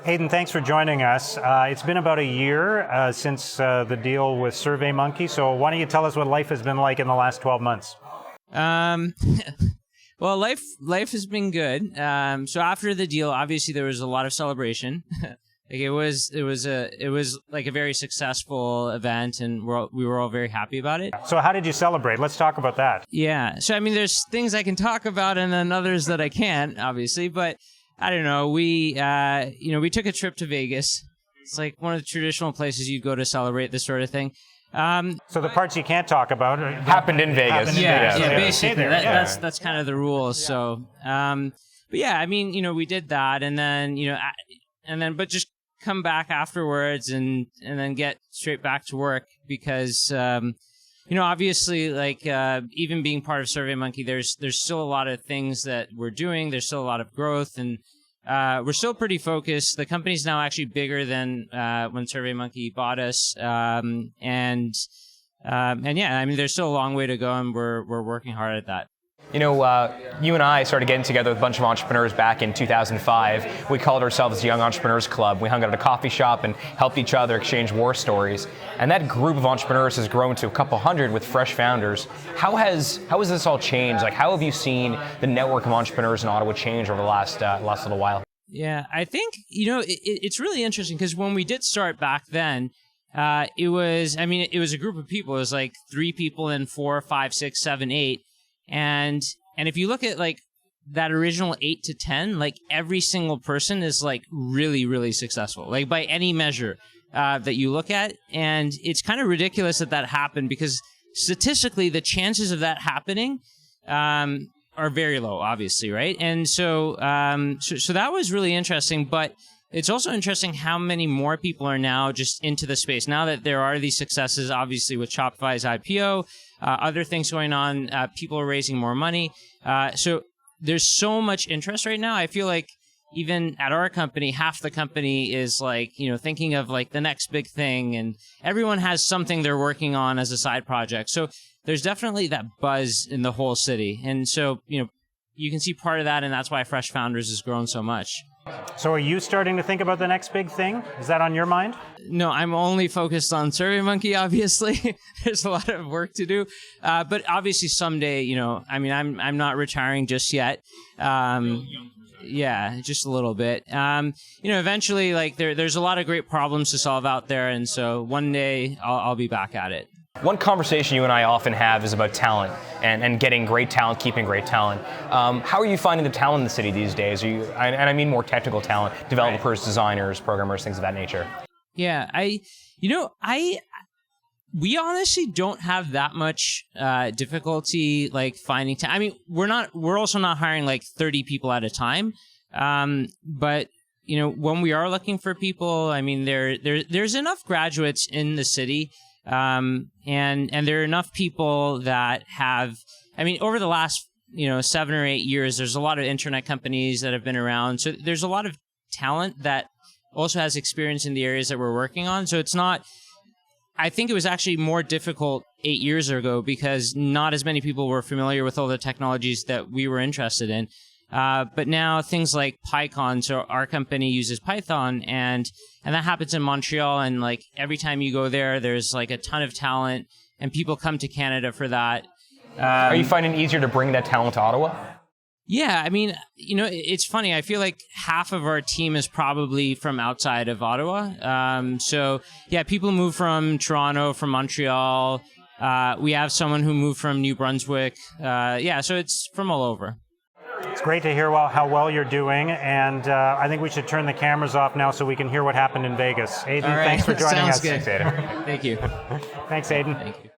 Aydin, thanks for joining us. It's been about a year since the deal with SurveyMonkey, so why don't you tell us what life has been like in the last 12 months? Well, life has been good. So after the deal, obviously there was a lot of celebration. It was like a very successful event, and we were all very happy about it. So how did you celebrate? Let's talk about that. Yeah. So I mean, there's things I can talk about, and then others that I can't, obviously. But I don't know. We took a trip to Vegas. It's like one of the traditional places you'd go to celebrate this sort of thing. So the parts you can't talk about happened in Vegas. Yeah, basically that's kind of the rules. Yeah. So, but yeah, I mean, we did that, and then but just come back afterwards and then get straight back to work because obviously, like even being part of SurveyMonkey, there's still a lot of things that we're doing. There's still a lot of growth, and we're still pretty focused. The company's now actually bigger than when SurveyMonkey bought us, and yeah, I mean, there's still a long way to go, and we're working hard at that. You and I started getting together with a bunch of entrepreneurs back in 2005. We called ourselves the Young Entrepreneurs Club. We hung out at a coffee shop and helped each other exchange war stories. And that group of entrepreneurs has grown to a couple hundred with fresh founders. How has this all changed? Like, how have you seen the network of entrepreneurs in Ottawa change over the last little while? Yeah, I think, it's really interesting because when we did start back then, it was a group of people. It was like 3 people and 4, 5, 6, 7, 8. And if you look at like that original 8 to 10, like every single person is like really, really successful, like by any measure that you look at. And it's kind of ridiculous that happened because statistically the chances of that happening are very low, obviously, right? And so that was really interesting. But it's also interesting how many more people are now just into the space. Now that there are these successes, obviously with Shopify's IPO, other things going on, people are raising more money. So there's so much interest right now. I feel like even at our company, half the company is like, thinking of like the next big thing, and everyone has something they're working on as a side project. So there's definitely that buzz in the whole city. And so, you can see part of that, and that's why Fresh Founders has grown so much. So are you starting to think about the next big thing? Is that on your mind? No, I'm only focused on SurveyMonkey, obviously. There's a lot of work to do. But obviously someday, I'm not retiring just yet. Yeah, just a little bit. Eventually, like there's a lot of great problems to solve out there. And so one day I'll be back at it. One conversation you and I often have is about talent and getting great talent, keeping great talent. How are you finding the talent in the city these days? And I mean more technical talent, developers, designers, programmers, things of that nature. Yeah, we honestly don't have that much difficulty like finding talent. I mean, we're also not hiring like 30 people at a time. But when we are looking for people, I mean, there's enough graduates in the city. And there are enough people that have, over the last, 7 or 8 years, there's a lot of internet companies that have been around. So there's a lot of talent that also has experience in the areas that we're working on. So it's not, I think it was actually more difficult 8 years ago because not as many people were familiar with all the technologies that we were interested in. But now things like PyCon, so our company uses Python, and that happens in Montreal, and like every time you go there's like a ton of talent, and people come to Canada for that. Are you finding it easier to bring that talent to Ottawa? Yeah, it's funny. I feel like half of our team is probably from outside of Ottawa. So yeah, people move from Toronto, from Montreal. We have someone who moved from New Brunswick. So it's from all over. It's great to hear how well you're doing, and I think we should turn the cameras off now so we can hear what happened in Vegas. Aydin, right. Thanks for joining us. Sounds good. Thanks, Aydin. Thank you. Thanks, Aydin. Thank you.